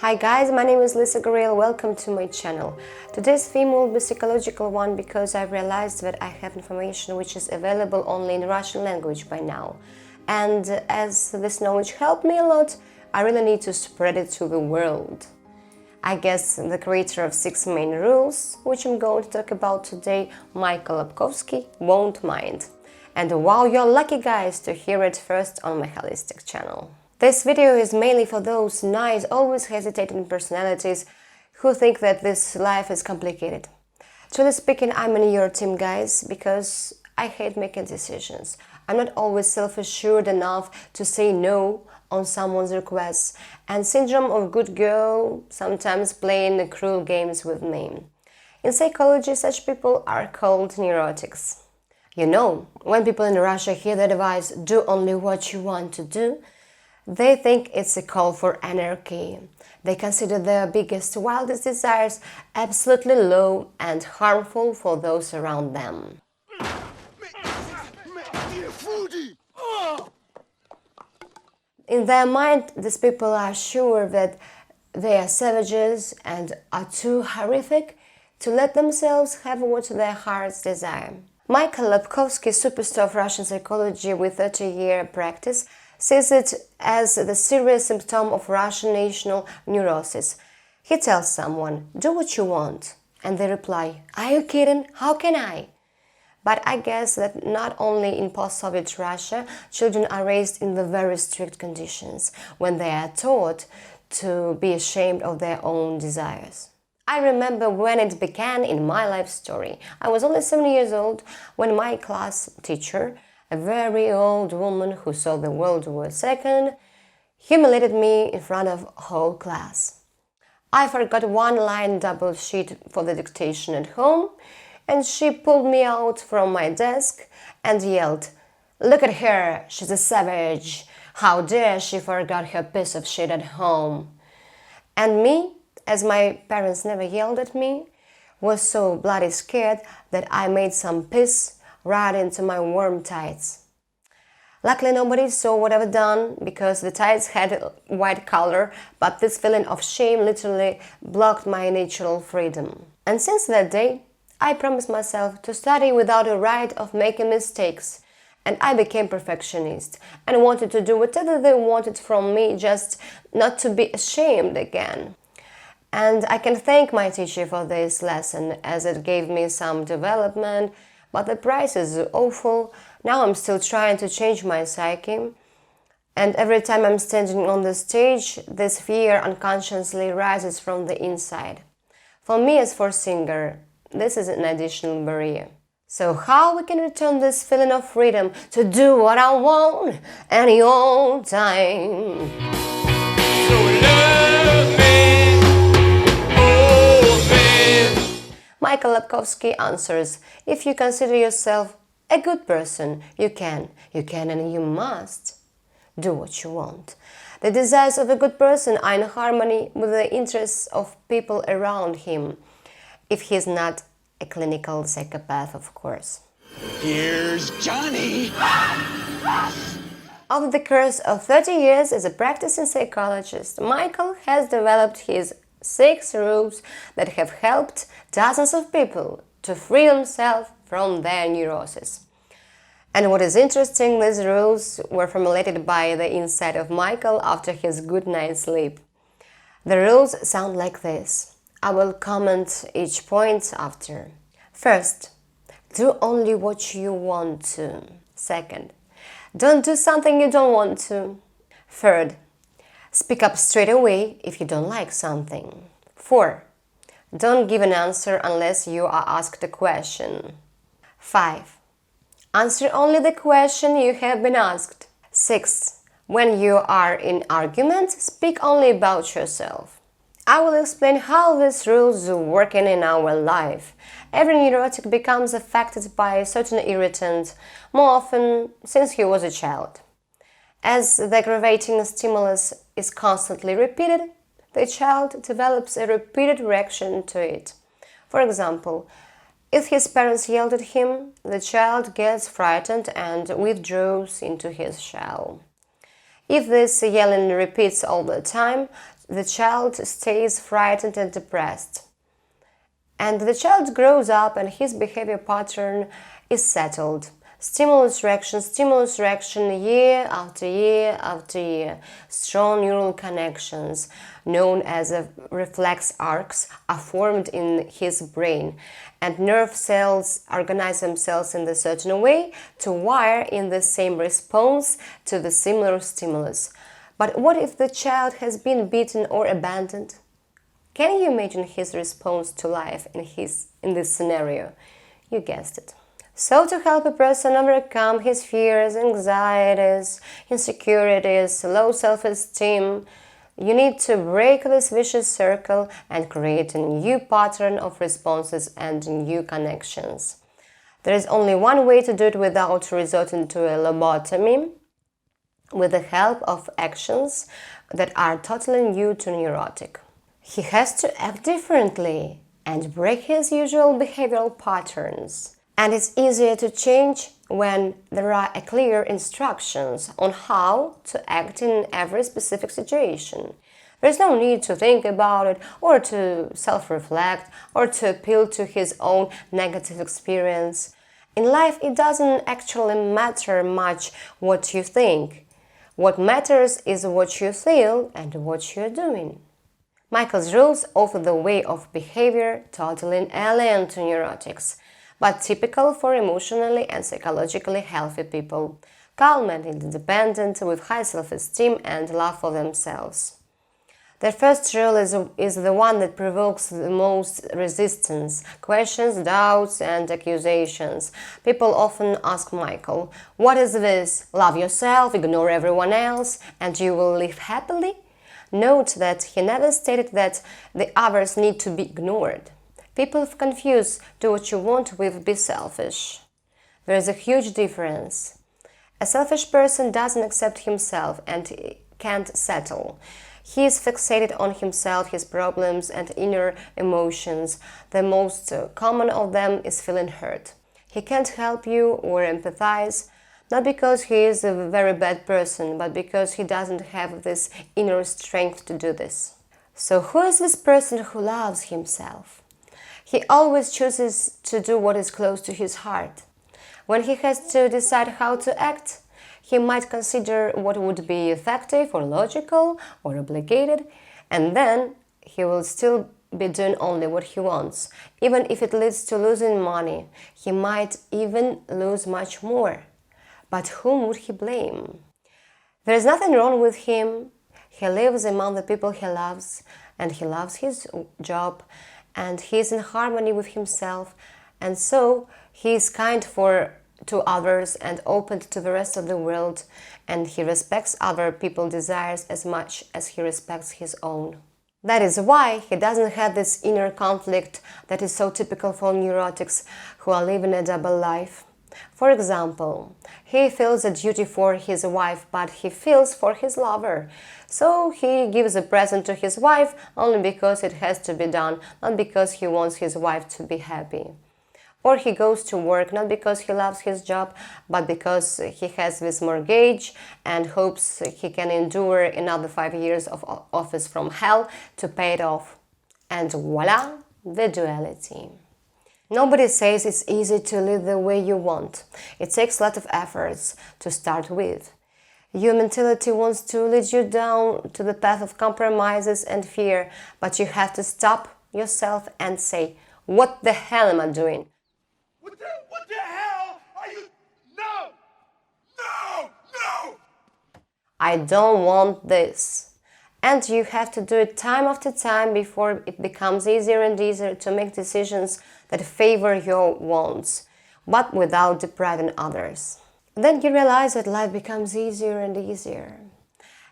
Hi guys, my name is Lisa Gorel. Welcome to my channel. Today's theme will be a psychological one because I realized that I have information which is available only in Russian language by now. And as this knowledge helped me a lot, I really need to spread it to the world. I guess the creator of 6 main rules, which I'm going to talk about today, Michael Labkovskiy, won't mind. And wow, you're lucky guys to hear it first on my holistic channel. This video is mainly for those nice, always hesitating personalities who think that this life is complicated. Truly speaking, I'm in your team, guys, because I hate making decisions. I'm not always self-assured enough to say no on someone's requests, and syndrome of good girl sometimes playing cruel games with me. In psychology, such people are called neurotics. You know, when people in Russia hear the advice, do only what you want to do, they think it's a call for anarchy. They consider their biggest, wildest desires absolutely low and harmful for those around them. In their mind, these people are sure that they are savages and are too horrific to let themselves have what their hearts desire. Michael Labkovskiy, superstar of Russian psychology with 30-year practice, sees it as the serious symptom of Russian national neurosis. He tells someone, do what you want, and they reply, are you kidding? How can I? But I guess that not only in post-Soviet Russia, children are raised in the very strict conditions, when they are taught to be ashamed of their own desires. I remember when it began in my life story. I was only 7 years old when my class teacher, a very old woman who saw the World War II, humiliated me in front of whole class. I forgot one line double sheet for the dictation at home, and she pulled me out from my desk and yelled, "Look at her, she's a savage! How dare she forgot her piece of shit at home!" And me, as my parents never yelled at me, was so bloody scared that I made some piss right into my warm tights. Luckily nobody saw what I've done because the tights had white color, but this feeling of shame literally blocked my natural freedom. And since that day, I promised myself to study without a right of making mistakes, and I became perfectionist and wanted to do whatever they wanted from me, just not to be ashamed again. And I can thank my teacher for this lesson, as it gave me some development, but the price is awful. Now I'm still trying to change my psyche, and every time I'm standing on the stage, this fear unconsciously rises from the inside. For me as for singer, this is an additional barrier. So how we can return this feeling of freedom to do what I want any old time? So love me, hold me. Michael Labkovskiy answers, if you consider yourself a good person, you can and you must do what you want. The desires of a good person are in harmony with the interests of people around him, if he is not a clinical psychopath, of course. Here's Johnny! Over the course of 30 years as a practicing psychologist, Michael has developed his 6 rules that have helped dozens of people to free themselves from their neuroses. And what is interesting, these rules were formulated by the inside of Michael after his good night's sleep. The rules sound like this. I will comment each point after. First, do only what you want to. Second, don't do something you don't want to. Third, speak up straight away if you don't like something. 4. Don't give an answer unless you are asked a question. 5. Answer only the question you have been asked. 6. When you are in argument, speak only about yourself. I will explain how these rules work in our life. Every neurotic becomes affected by a certain irritant, more often since he was a child. As the aggravating stimulus is constantly repeated, the child develops a repeated reaction to it. For example, if his parents yelled at him, the child gets frightened and withdraws into his shell. If this yelling repeats all the time, the child stays frightened and depressed. And the child grows up and his behavior pattern is settled. Stimulus reaction, year after year after year. Strong neural connections, known as reflex arcs, are formed in his brain, and nerve cells organize themselves in a certain way to wire in the same response to the similar stimulus. But what if the child has been beaten or abandoned? Can you imagine his response to life in this scenario? You guessed it. So to help a person overcome his fears, anxieties, insecurities, low self-esteem, you need to break this vicious circle and create a new pattern of responses and new connections. There is only one way to do it without resorting to a lobotomy, with the help of actions that are totally new to neurotic. He has to act differently and break his usual behavioral patterns. And it's easier to change when there are clear instructions on how to act in every specific situation. There's no need to think about it or to self-reflect or to appeal to his own negative experience. In life, it doesn't actually matter much what you think. What matters is what you feel and what you're doing. Michael's rules offer the way of behavior totally alien to neurotics, but typical for emotionally and psychologically healthy people, calm and independent, with high self-esteem and love for themselves. Their first rule is the one that provokes the most resistance, questions, doubts, and accusations. People often ask Michael, "What is this? Love yourself, ignore everyone else, and you will live happily?" Note that he never stated that the others need to be ignored. People confuse "do what you want" with "be selfish." There is a huge difference. A selfish person doesn't accept himself and can't settle. He is fixated on himself, his problems, and inner emotions. The most common of them is feeling hurt. He can't help you or empathize, not because he is a very bad person, but because he doesn't have this inner strength to do this. So who is this person who loves himself? He always chooses to do what is close to his heart. When he has to decide how to act, he might consider what would be effective or logical or obligated, and then he will still be doing only what he wants. Even if it leads to losing money, he might even lose much more. But whom would he blame? There is nothing wrong with him. He lives among the people he loves, and he loves his job, and he is in harmony with himself, and so he is kind to others and open to the rest of the world, and he respects other people's desires as much as he respects his own. That is why he doesn't have this inner conflict that is so typical for neurotics who are living a double life. For example, he feels a duty for his wife, but he feels for his lover. So he gives a present to his wife only because it has to be done, not because he wants his wife to be happy. Or he goes to work not because he loves his job, but because he has this mortgage and hopes he can endure another 5 years of office from hell to pay it off. And voila, the duality. Nobody says it's easy to live the way you want. It takes a lot of efforts to start with. Your mentality wants to lead you down to the path of compromises and fear, but you have to stop yourself and say, "What the hell am I doing? What the hell are you? No! No! No! I don't want this." And you have to do it time after time before it becomes easier and easier to make decisions that favor your wants, but without depriving others. Then you realize that life becomes easier and easier.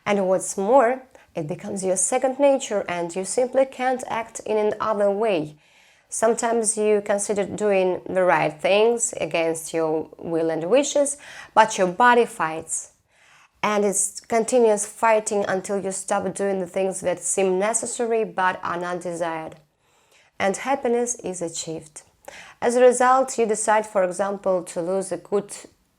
And what's more, it becomes your second nature and you simply can't act in another way. Sometimes you consider doing the right things against your will and wishes, but your body fights. And it's continuous fighting until you stop doing the things that seem necessary but are not desired. And happiness is achieved. As a result, you decide, for example, to lose a good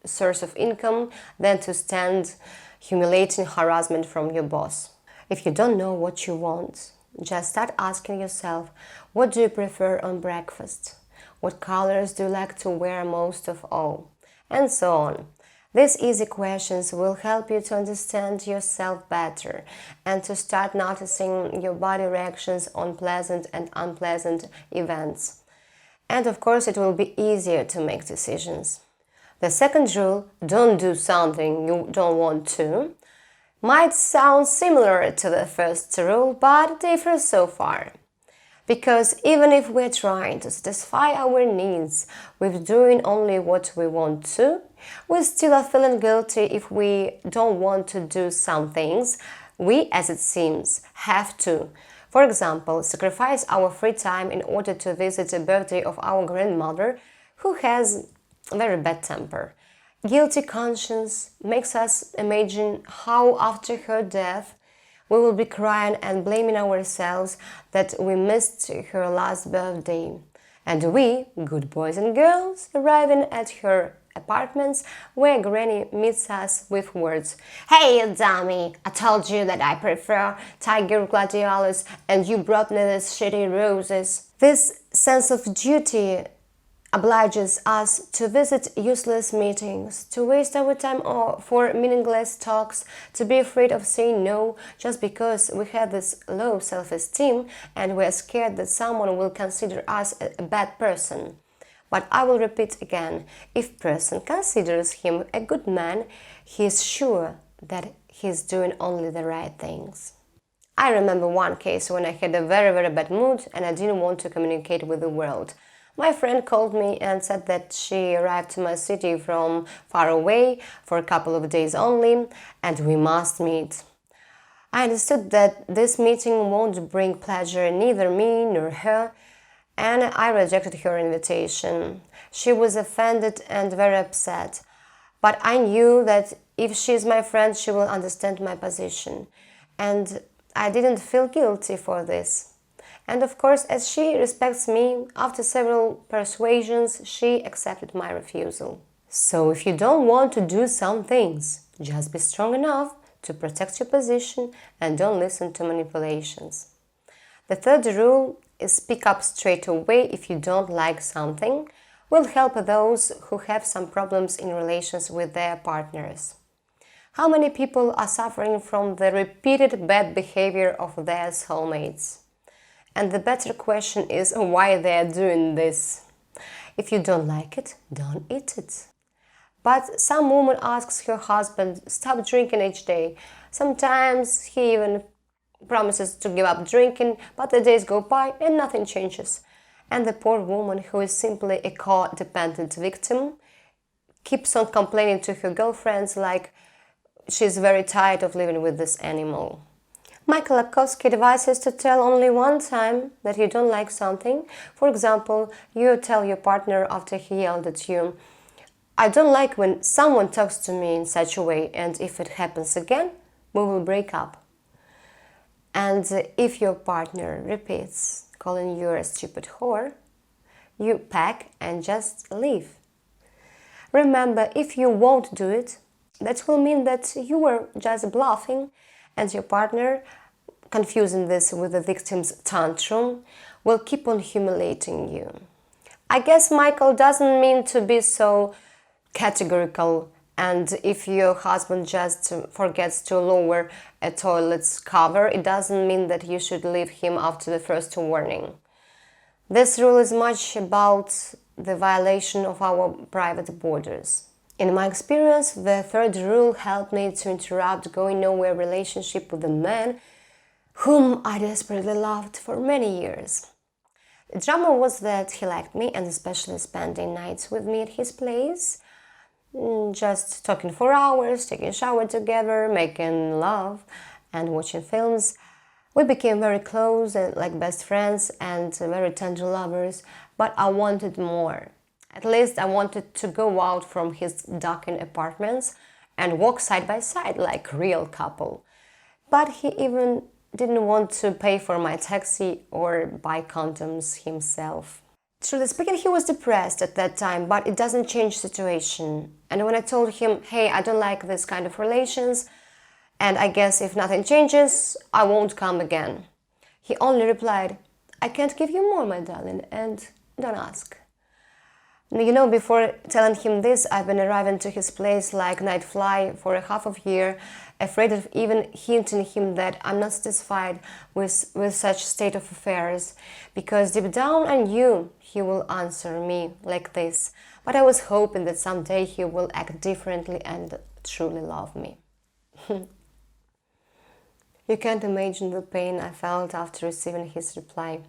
source of income than to stand humiliating harassment from your boss. If you don't know what you want, just start asking yourself, what do you prefer on breakfast? What colors do you like to wear most of all? And so on. These easy questions will help you to understand yourself better and to start noticing your body reactions on pleasant and unpleasant events. And of course, it will be easier to make decisions. The second rule, don't do something you don't want to, might sound similar to the first rule, but differs so far. Because even if we're trying to satisfy our needs with doing only what we want to, we still are feeling guilty if we don't want to do some things we, as it seems, have to. For example, sacrifice our free time in order to visit the birthday of our grandmother who has a very bad temper. Guilty conscience makes us imagine how after her death we will be crying and blaming ourselves that we missed her last birthday. And we, good boys and girls, arriving at her apartments where Granny meets us with words, "Hey, you dummy, I told you that I prefer tiger gladiolus and you brought me these shitty roses." This sense of duty obliges us to visit useless meetings, to waste our time for meaningless talks, to be afraid of saying no just because we have this low self-esteem and we're scared that someone will consider us a bad person. But I will repeat again, if person considers him a good man, he is sure that he's doing only the right things. I remember one case when I had a very bad mood and I didn't want to communicate with the world. My friend called me and said that she arrived to my city from far away for a couple of days only and we must meet. I understood that this meeting won't bring pleasure neither me nor her, and I rejected her invitation. She was offended and very upset, but I knew that if she's my friend she will understand my position, and I didn't feel guilty for this. And of course, as she respects me, after several persuasions, she accepted my refusal. So if you don't want to do some things, just be strong enough to protect your position and don't listen to manipulations. The third rule is speak up straight away if you don't like something, will help those who have some problems in relations with their partners. How many people are suffering from the repeated bad behavior of their soulmates? And the better question is why they are doing this. If you don't like it, don't eat it. But some woman asks her husband, stop drinking each day. Sometimes he even promises to give up drinking, but the days go by and nothing changes. And the poor woman, who is simply a codependent victim, keeps on complaining to her girlfriends like she's very tired of living with this animal. Michael Labkovskiy advises to tell only one time that you don't like something. For example, you tell your partner after he yelled at you, "I don't like when someone talks to me in such a way, and if it happens again, we will break up." And if your partner repeats calling you a stupid whore, you pack and just leave. Remember, if you won't do it, that will mean that you were just bluffing, and your partner, confusing this with the victim's tantrum, will keep on humiliating you. I guess Michael doesn't mean to be so categorical, and if your husband just forgets to lower a toilet's cover, it doesn't mean that you should leave him after the first warning. This rule is much about the violation of our private borders. In my experience, the third rule helped me to interrupt going nowhere relationship with a man whom I desperately loved for many years. The drama was that he liked me, and especially spending nights with me at his place, just talking for hours, taking a shower together, making love and watching films. We became very close and like best friends and very tender lovers, but I wanted more. At least I wanted to go out from his darkened apartments and walk side by side like a real couple. But he even didn't want to pay for my taxi or buy condoms himself. Truly speaking, he was depressed at that time, but it doesn't change the situation. And when I told him, hey, I don't like this kind of relations, And I guess if nothing changes, I won't come again. He only replied, I can't give you more, my darling, and don't ask. You know, before telling him this, I've been arriving to his place like night fly for a half of a year, afraid of even hinting him that I'm not satisfied with such state of affairs, because deep down I knew he will answer me like this, but I was hoping that someday he will act differently and truly love me. You can't imagine the pain I felt after receiving his reply.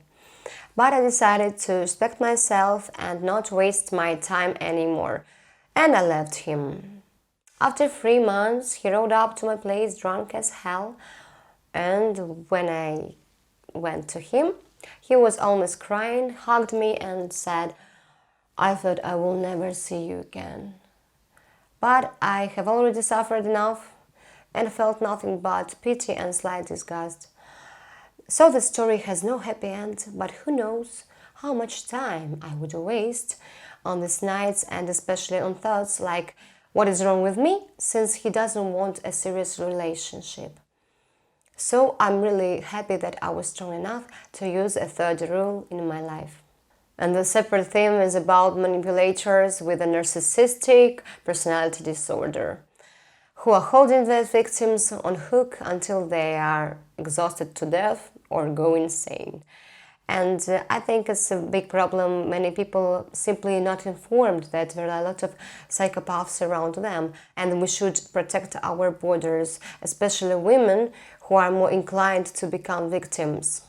But I decided to respect myself and not waste my time anymore, and I left him. After 3 months, he rode up to my place drunk as hell, and when I went to him, he was almost crying, hugged me and said, I thought I will never see you again. But I have already suffered enough and felt nothing but pity and slight disgust. So the story has no happy end, but who knows how much time I would waste on these nights, and especially on thoughts like, what is wrong with me, since he doesn't want a serious relationship. So I'm really happy that I was strong enough to use a third rule in my life. And the separate theme is about manipulators with a narcissistic personality disorder, who are holding their victims on hook until they are exhausted to death or go insane. And I think it's a big problem. Many people simply not informed that there are a lot of psychopaths around them, and we should protect our borders, especially women who are more inclined to become victims.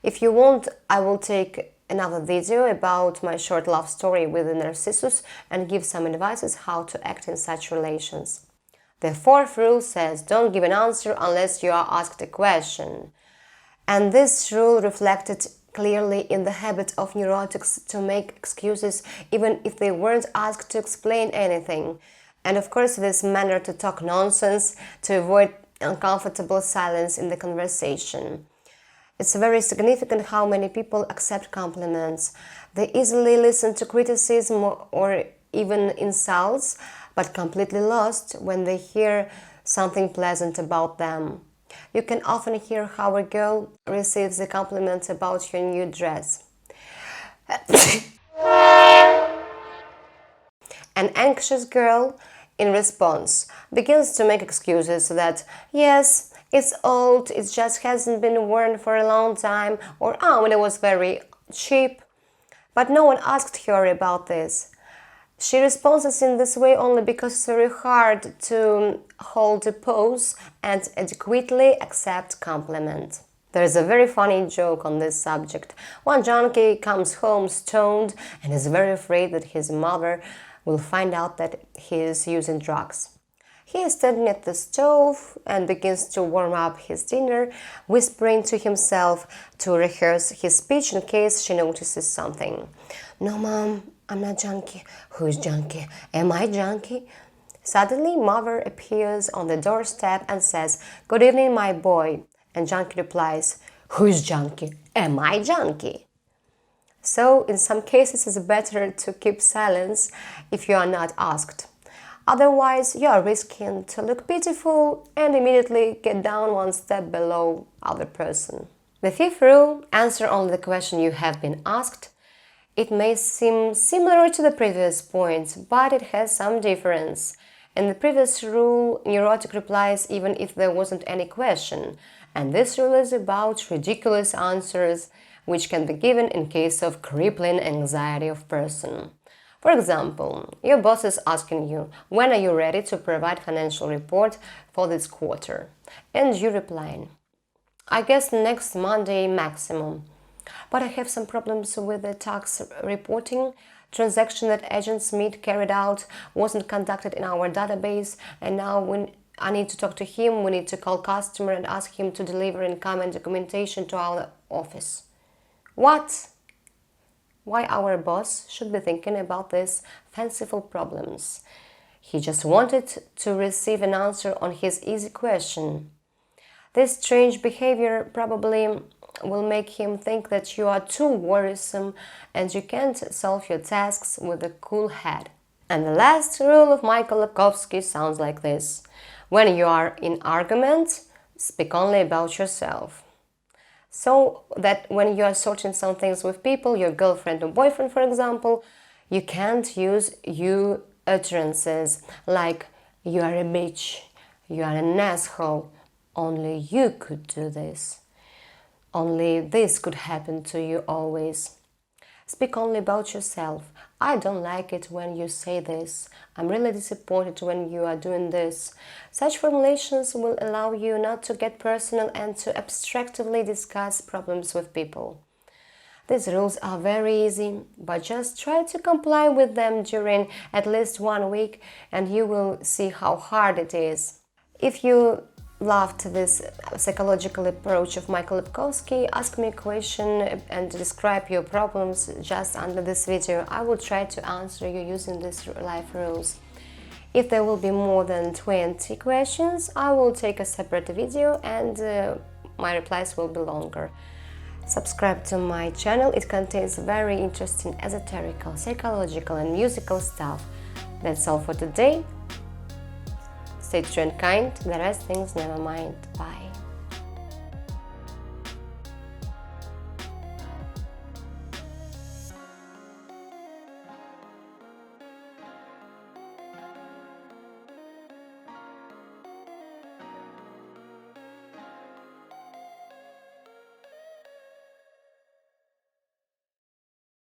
If you want, I will take another video about my short love story with the Narcissus and give some advices how to act in such relations. The fourth rule says, don't give an answer unless you are asked a question. And this rule reflected clearly in the habit of neurotics to make excuses even if they weren't asked to explain anything. And of course, this manner to talk nonsense to avoid uncomfortable silence in the conversation. It's very significant how many people accept compliments. They easily listen to criticism or even insults, but completely lost when they hear something pleasant about them. You can often hear how a girl receives a compliment about your new dress. An anxious girl, in response, begins to make excuses that, yes, it's old, it just hasn't been worn for a long time, or oh, it was very cheap. But no one asked her about this. She responds in this way only because it's very hard to hold a pose and adequately accept compliment. There is a very funny joke on this subject. One junkie comes home stoned and is very afraid that his mother will find out that he is using drugs. He is standing at the stove and begins to warm up his dinner, whispering to himself to rehearse his speech in case she notices something. No, Mom, I'm not junkie. Who's junkie? Am I junkie? Suddenly, mother appears on the doorstep and says, Good evening, my boy. And junkie replies, Who's junkie? Am I junkie? So, in some cases, it's better to keep silence if you are not asked. Otherwise, you are risking to look pitiful and immediately get down one step below other person. The fifth rule, answer only the question you have been asked. It may seem similar to the previous point, but it has some difference. In the previous rule, neurotic replies even if there wasn't any question, and this rule is about ridiculous answers which can be given in case of crippling anxiety of person. For example, your boss is asking you, when are you ready to provide financial report for this quarter? And you replying, I guess next Monday maximum. But I have some problems with the tax reporting. Transaction that Agent Smith carried out wasn't conducted in our database, and now when I need to talk to him, we need to call customer and ask him to deliver income and documentation to our office. What? Why our boss should be thinking about these fanciful problems? He just wanted to receive an answer on his easy question. This strange behavior probably will make him think that you are too worrisome and you can't solve your tasks with a cool head. And the last rule of Michael Labkovskiy sounds like this. When you are in argument, speak only about yourself. So that when you are sorting some things with people, your girlfriend or boyfriend, for example, you can't use you utterances like you are a bitch, you are an asshole, only you could do this. Only this could happen to you always. Speak only about yourself. I don't like it when you say this. I'm really disappointed when you are doing this. Such formulations will allow you not to get personal and to abstractly discuss problems with people. These rules are very easy, but just try to comply with them during at least 1 week and you will see how hard it is. If you loved this psychological approach of Michael Labkovskiy, ask me a question and describe your problems just under this video. I will try to answer you using these life rules. If there will be more than 20 questions, I will take a separate video and my replies will be longer. Subscribe to my channel, it contains very interesting esoterical, psychological and musical stuff. That's all for today. Stay true and kind, the rest things never mind. Bye.